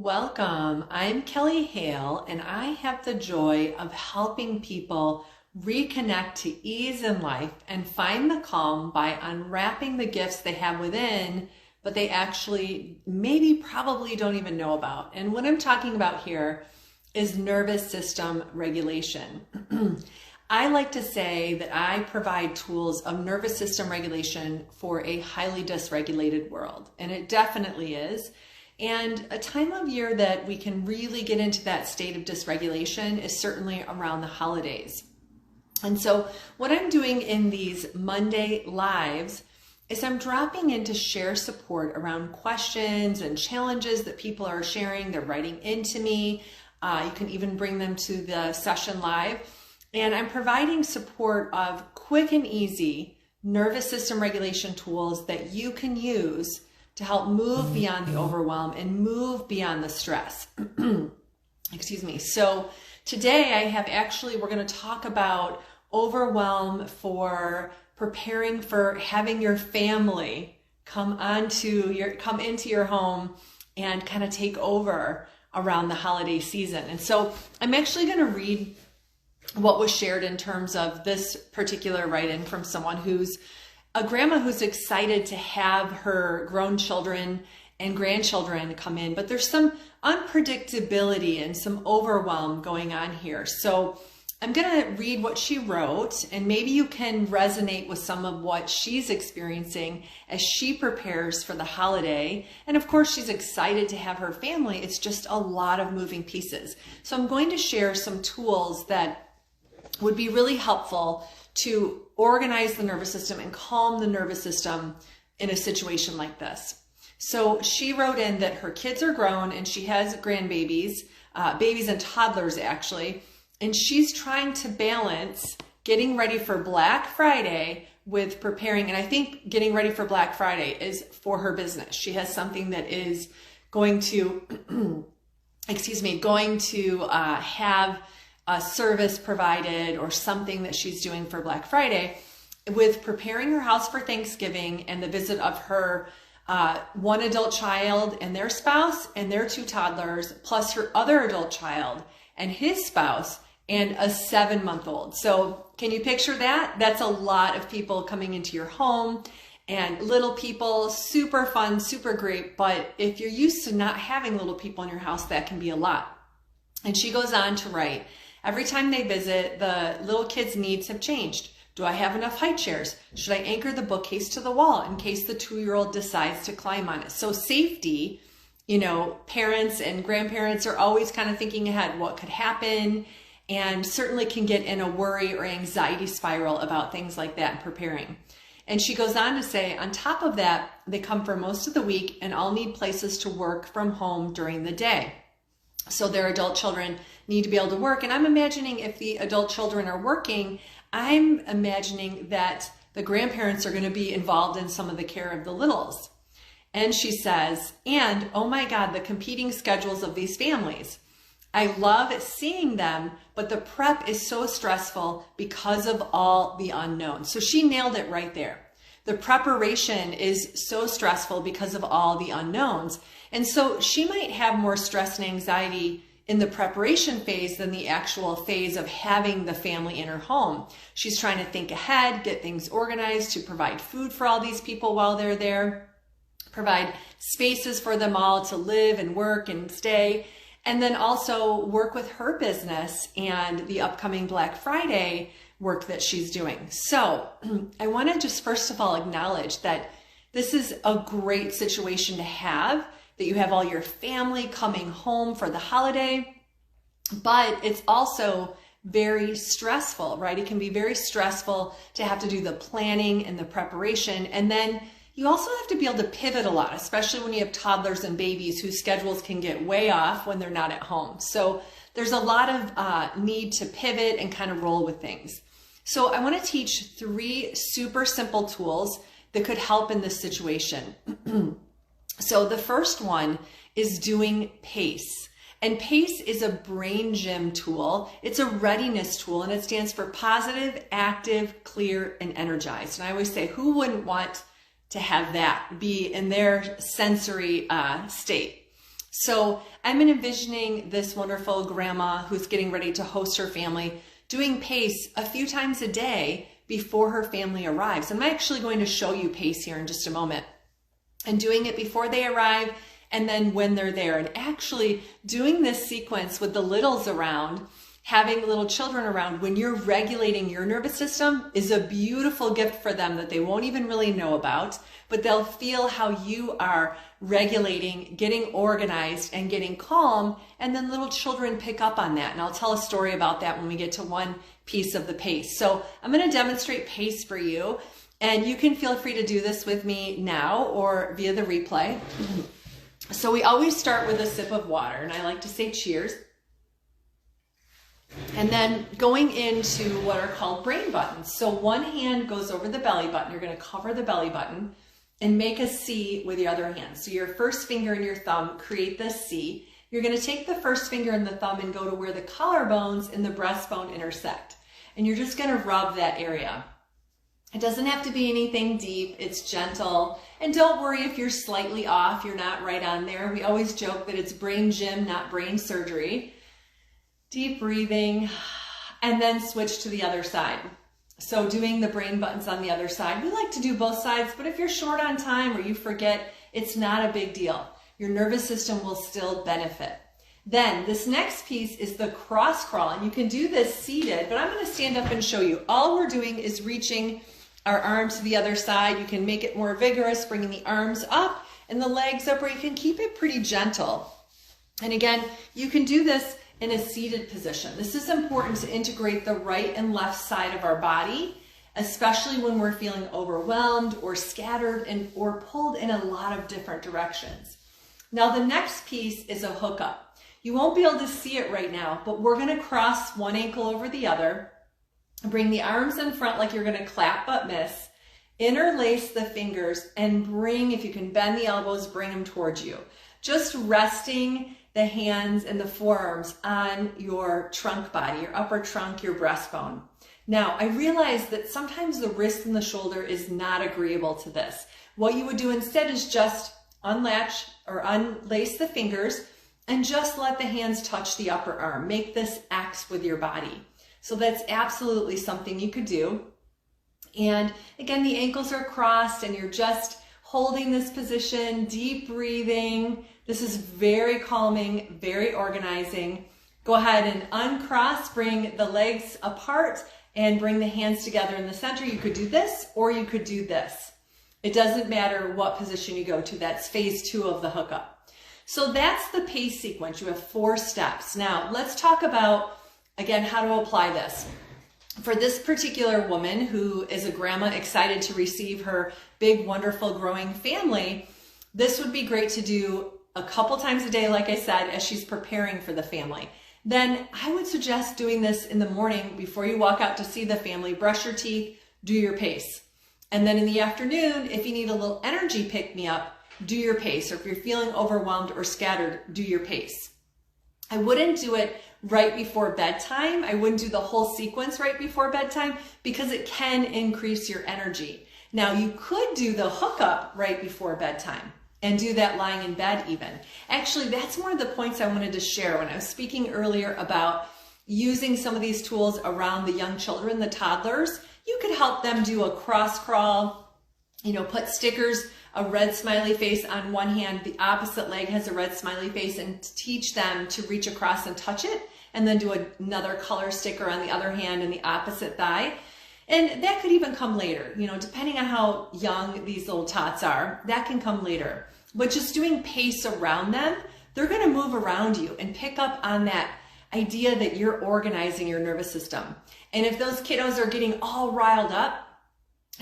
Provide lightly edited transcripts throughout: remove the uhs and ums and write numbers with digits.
Welcome. I'm Kelly Hale, and I have the joy of helping people reconnect to ease in life and find the calm by unwrapping the gifts they have within, but they actually maybe probably don't even know about. And what I'm talking about here is nervous system regulation. I like to say that I provide tools of nervous system regulation for a highly dysregulated world, and it definitely is. And a time of year that we can really get into that state of dysregulation is certainly around the holidays. And so what I'm doing in these Monday lives is I'm dropping in to share support around questions and challenges that people are sharing. They're writing into me. You can even bring them to the session live. And I'm providing support of quick and easy nervous system regulation tools that you can use to help move beyond the overwhelm and move beyond the stress. Excuse me. So today we're going to talk about overwhelm for preparing for having your family come into your home and kind of take over around the holiday season. And so I'm actually going to read what was shared in terms of this particular write-in from someone who's a grandma who's excited to have her grown children and grandchildren come in, but there's some unpredictability and some overwhelm going on here. So I'm going to read what she wrote, and maybe you can resonate with some of what she's experiencing as she prepares for the holiday. And of course, she's excited to have her family. It's just a lot of moving pieces. So I'm going to share some tools that would be really helpful to organize the nervous system and calm the nervous system in a situation like this. So she wrote in that her kids are grown and she has grandbabies, babies and toddlers actually, and she's trying to balance getting ready for Black Friday with preparing, and I think getting ready for Black Friday is for her business. She has something that is going to, have a service provided or something that she's doing for Black Friday, with preparing her house for Thanksgiving and the visit of her one adult child and their spouse and their two toddlers, plus her other adult child and his spouse and a 7-month-old. So can you picture that? That's a lot of people coming into your home, and little people, super fun, super great. But if you're used to not having little people in your house, that can be a lot. And she goes on to write, every time they visit, the little kids' needs have changed. Do I have enough high chairs? Should I anchor the bookcase to the wall in case the 2-year-old decides to climb on it? So safety, parents and grandparents are always kind of thinking ahead, what could happen, and certainly can get in a worry or anxiety spiral about things like that and preparing. And she goes on to say, on top of that, they come for most of the week and all need places to work from home during the day. So their adult children need to be able to work. And I'm imagining if the adult children are working, I'm imagining that the grandparents are going to be involved in some of the care of the littles. And she says, and oh my God, the competing schedules of these families. I love seeing them, but the prep is so stressful because of all the unknowns. So she nailed it right there. The preparation is so stressful because of all the unknowns. And so she might have more stress and anxiety in the preparation phase than the actual phase of having the family in her home. She's trying to think ahead, get things organized to provide food for all these people while they're there, provide spaces for them all to live and work and stay, and then also work with her business and the upcoming Black Friday work that she's doing. So I want to just first of all acknowledge that this is a great situation to have, that you have all your family coming home for the holiday, but it's also very stressful, right? It can be very stressful to have to do the planning and the preparation. And then you also have to be able to pivot a lot, especially when you have toddlers and babies whose schedules can get way off when they're not at home. So there's a lot of need to pivot and kind of roll with things. So I want to teach 3 super simple tools that could help in this situation. So the first one is doing PACE. And PACE is a brain gym tool. It's a readiness tool, and it stands for positive, active, clear, and energized. And I always say, who wouldn't want to have that be in their sensory state? So I'm envisioning this wonderful grandma who's getting ready to host her family doing PACE a few times a day before her family arrives. I'm actually going to show you PACE here in just a moment. And doing it before they arrive and then when they're there. And actually doing this sequence with the littles around, having little children around when you're regulating your nervous system is a beautiful gift for them that they won't even really know about, but they'll feel how you are regulating, getting organized and getting calm, and then little children pick up on that. And I'll tell a story about that when we get to one piece of the PACE. So I'm going to demonstrate PACE for you, and you can feel free to do this with me now or via the replay. So we always start with a sip of water, and I like to say cheers. And then going into what are called brain buttons. So one hand goes over the belly button. You're going to cover the belly button and make a C with your other hand. So your first finger and your thumb create this C. You're going to take the first finger and the thumb and go to where the collarbones and the breastbone intersect. And you're just going to rub that area. It doesn't have to be anything deep. It's gentle. And don't worry if you're slightly off, you're not right on there. We always joke that it's brain gym, not brain surgery. Deep breathing, and then switch to the other side. So doing the brain buttons on the other side. We like to do both sides, but if you're short on time or you forget, it's not a big deal. Your nervous system will still benefit. Then this next piece is the cross crawl, and you can do this seated, but I'm going to stand up and show you. All we're doing is reaching our arms to the other side. You can make it more vigorous, bringing the arms up and the legs up, or you can keep it pretty gentle. And again, you can do this in a seated position. This is important to integrate the right and left side of our body, especially when we're feeling overwhelmed or scattered or pulled in a lot of different directions. Now the next piece is a hookup. You won't be able to see it right now, but we're going to cross one ankle over the other, bring the arms in front like you're going to clap but miss, interlace the fingers, and bring, if you can bend the elbows, bring them towards you. Just resting the hands and the forearms on your trunk body, your upper trunk, your breastbone. Now, I realize that sometimes the wrist and the shoulder is not agreeable to this. What you would do instead is just unlatch or unlace the fingers and just let the hands touch the upper arm. Make this X with your body. So that's absolutely something you could do. And again, the ankles are crossed and you're just holding this position, deep breathing. This is very calming, very organizing. Go ahead and uncross, bring the legs apart and bring the hands together in the center. You could do this or you could do this. It doesn't matter what position you go to. That's phase 2 of the hookup. So that's the PACE sequence. You have 4 steps. Now let's talk about, again, how to apply this. For this particular woman who is a grandma excited to receive her big, wonderful, growing family, this would be great to do a couple times a day, like I said, as she's preparing for the family. Then I would suggest doing this in the morning before you walk out to see the family. Brush your teeth, do your PACE. And then in the afternoon, if you need a little energy pick-me-up, do your PACE. Or if you're feeling overwhelmed or scattered, do your PACE. I wouldn't do it right before bedtime. I wouldn't do the whole sequence right before bedtime because it can increase your energy. Now you could do the hookup right before bedtime and do that lying in bed even. Actually, that's one of the points I wanted to share when I was speaking earlier about using some of these tools around the young children, the toddlers. You could help them do a cross crawl, put stickers, a red smiley face on one hand, the opposite leg has a red smiley face, and teach them to reach across and touch it, and then do another color sticker on the other hand and the opposite thigh. And that could even come later, depending on how young these little tots are, that can come later. But just doing PACE around them, they're going to move around you and pick up on that idea that you're organizing your nervous system. And if those kiddos are getting all riled up,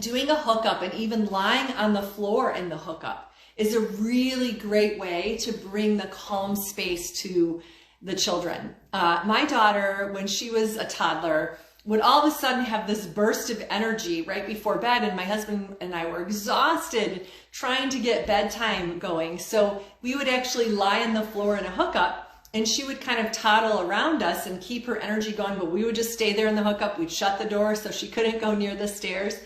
doing a hookup and even lying on the floor in the hookup is a really great way to bring the calm space to the children. My daughter, when she was a toddler, would all of a sudden have this burst of energy right before bed, and my husband and I were exhausted trying to get bedtime going. So we would actually lie on the floor in a hookup, and she would kind of toddle around us and keep her energy going, but we would just stay there in the hookup. We'd shut the door so she couldn't go near the stairs.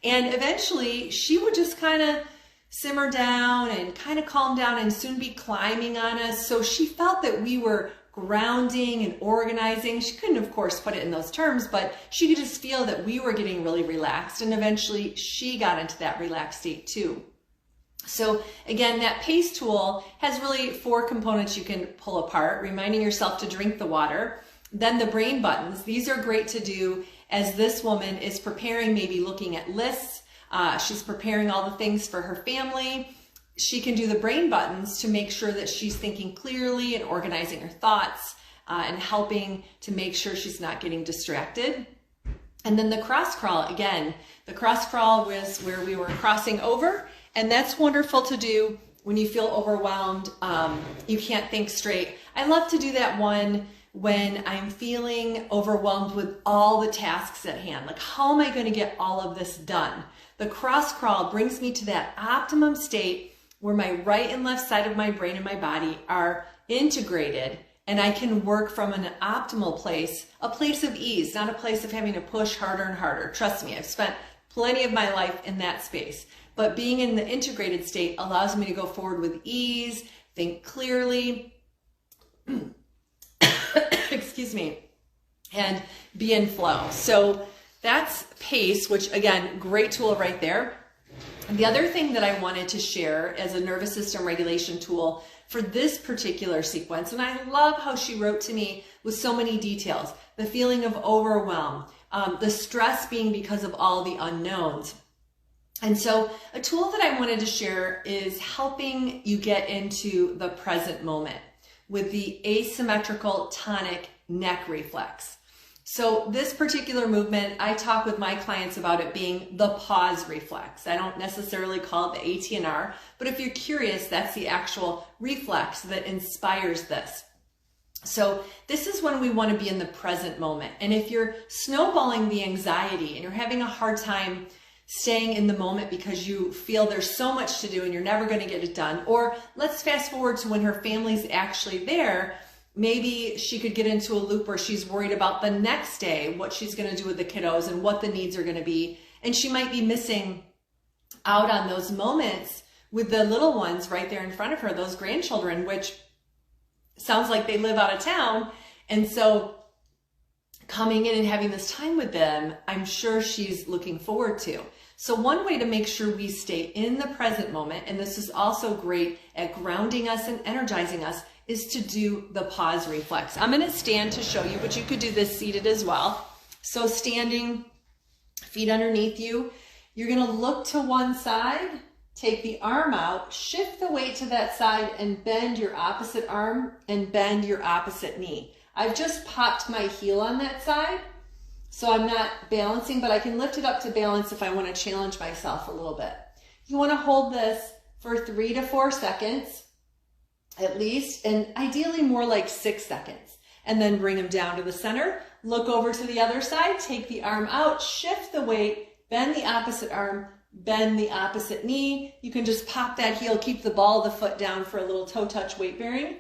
And eventually she would just kind of simmer down and kind of calm down and soon be climbing on us. So she felt that we were grounding and organizing. She couldn't, of course, put it in those terms, but she could just feel that we were getting really relaxed, and eventually she got into that relaxed state too. So again, that PACE tool has really 4 components you can pull apart: reminding yourself to drink the water. Then the brain buttons. These are great to do as this woman is preparing, maybe looking at lists. She's preparing all the things for her family. She can do the brain buttons to make sure that she's thinking clearly and organizing her thoughts and helping to make sure she's not getting distracted. And then the cross crawl, again, the cross crawl was where we were crossing over, and that's wonderful to do when you feel overwhelmed. You can't think straight. I love to do that one when I'm feeling overwhelmed with all the tasks at hand. Like, how am I going to get all of this done? The cross crawl brings me to that optimum state where my right and left side of my brain and my body are integrated, and I can work from an optimal place, a place of ease, not a place of having to push harder and harder. Trust me, I've spent plenty of my life in that space. But being in the integrated state allows me to go forward with ease, think clearly, excuse me, and be in flow. So that's PACE, which again, great tool right there. The other thing that I wanted to share as a nervous system regulation tool for this particular sequence, and I love how she wrote to me with so many details, the feeling of overwhelm, the stress being because of all the unknowns. And so a tool that I wanted to share is helping you get into the present moment with the asymmetrical tonic neck reflex. So this particular movement, I talk with my clients about it being the pause reflex. I don't necessarily call it the ATNR, but if you're curious, that's the actual reflex that inspires this. So this is when we want to be in the present moment. And if you're snowballing the anxiety and you're having a hard time staying in the moment because you feel there's so much to do and you're never going to get it done, or let's fast forward to when her family's actually there. Maybe she could get into a loop where she's worried about the next day, what she's going to do with the kiddos and what the needs are going to be. And she might be missing out on those moments with the little ones right there in front of her, those grandchildren, which sounds like they live out of town. And so coming in and having this time with them, I'm sure she's looking forward to. So one way to make sure we stay in the present moment, and this is also great at grounding us and energizing us, is to do the pause reflex. I'm going to stand to show you, but you could do this seated as well. So standing, feet underneath you, you're going to look to one side, take the arm out, shift the weight to that side, and bend your opposite arm and bend your opposite knee. I've just popped my heel on that side, so I'm not balancing, but I can lift it up to balance if I want to challenge myself a little bit. You want to hold this for 3 to 4 seconds at least, and ideally more like 6 seconds. And then bring them down to the center, look over to the other side, take the arm out, shift the weight, bend the opposite arm, bend the opposite knee. You can just pop that heel, keep the ball of the foot down for a little toe touch weight bearing.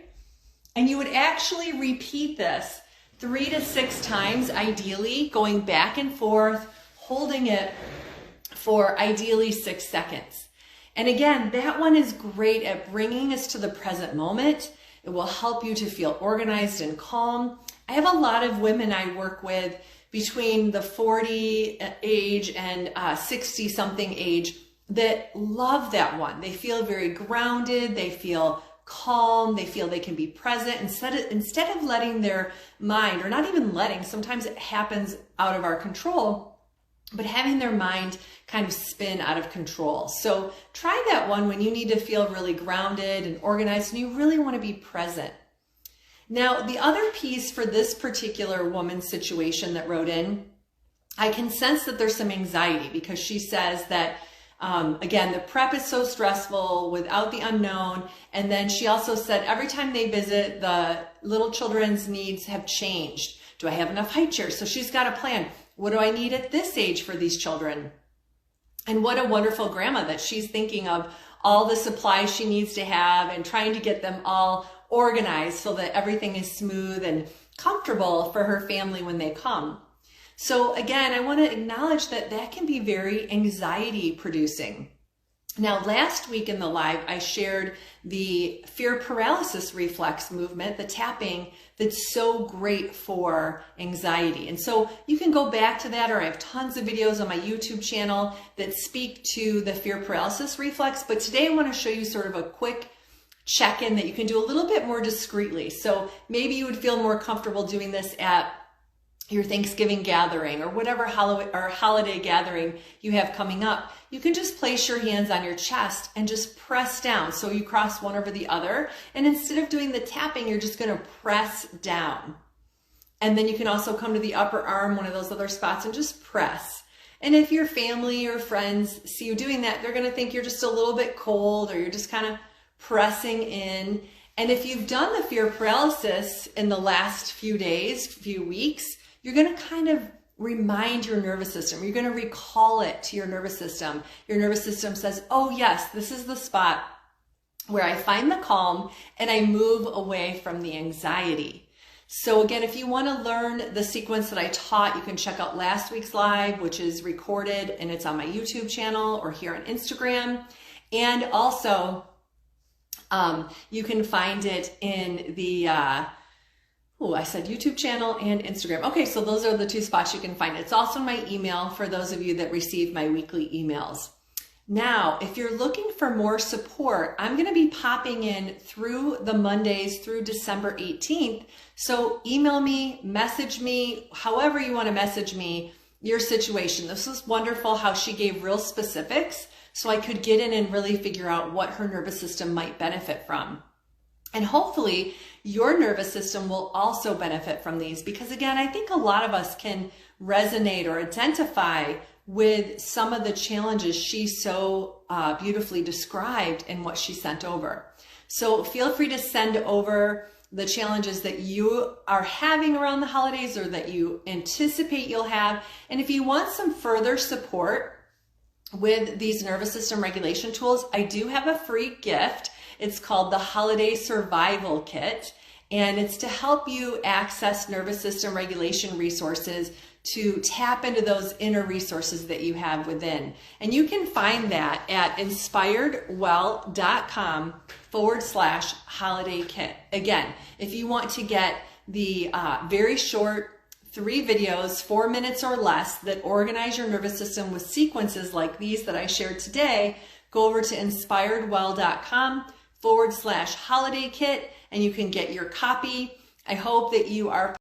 And you would actually repeat this 3 to 6 times, ideally, going back and forth, holding it for ideally 6 seconds. And again, that one is great at bringing us to the present moment. It will help you to feel organized and calm. I have a lot of women I work with between the 40 age and 60 something age that love that one. They feel very grounded. They feel calm. They feel they can be present instead of letting their mind, or not even letting, sometimes it happens out of our control, but having their mind kind of spin out of control. So try that one when you need to feel really grounded and organized and you really want to be present. Now, the other piece for this particular woman's situation that wrote in, I can sense that there's some anxiety because she says that, again, the prep is so stressful without the unknown. And then she also said every time they visit, the little children's needs have changed. Do I have enough high chairs? So she's got a plan. What do I need at this age for these children? And what a wonderful grandma that she's thinking of all the supplies she needs to have and trying to get them all organized so that everything is smooth and comfortable for her family when they come. So again, I want to acknowledge that that can be very anxiety producing. Now, last week in the live, I shared the fear paralysis reflex movement, the tapping, that's so great for anxiety. And so you can go back to that, or I have tons of videos on my YouTube channel that speak to the fear paralysis reflex. But today I want to show you sort of a quick check-in that you can do a little bit more discreetly. So maybe you would feel more comfortable doing this at your Thanksgiving gathering or whatever holiday gathering you have coming up. You can just place your hands on your chest and just press down. So you cross one over the other. And instead of doing the tapping, you're just going to press down. And then you can also come to the upper arm, one of those other spots, and just press. And if your family or friends see you doing that, they're going to think you're just a little bit cold, or you're just kind of pressing in. And if you've done the fear paralysis in the last few days, few weeks, you're going to kind of remind your nervous system. You're going to recall it to your nervous system. Your nervous system says, oh yes, this is the spot where I find the calm and I move away from the anxiety. So again, if you want to learn the sequence that I taught, you can check out last week's live, which is recorded and it's on my YouTube channel or here on Instagram. And also, you can find it in the, I said YouTube channel and Instagram. Okay, so those are the two spots you can find it. It's also in my email for those of you that receive my weekly emails. Now, if you're looking for more support, I'm going to be popping in through the Mondays through December 18th. So email me, message me, however you want to message me, your situation. This was wonderful how she gave real specifics so I could get in and really figure out what her nervous system might benefit from. And hopefully your nervous system will also benefit from these, because again, I think a lot of us can resonate or identify with some of the challenges she so beautifully described in what she sent over. So feel free to send over the challenges that you are having around the holidays or that you anticipate you'll have. And if you want some further support with these nervous system regulation tools, I do have a free gift. It's called the Holiday Survival Kit, and it's to help you access nervous system regulation resources to tap into those inner resources that you have within. And you can find that at inspiredwell.com/holiday kit. Again, if you want to get the very short 3 videos, 4 minutes or less, that organize your nervous system with sequences like these that I shared today, go over to inspiredwell.com/holiday kit and you can get your copy. I hope that you are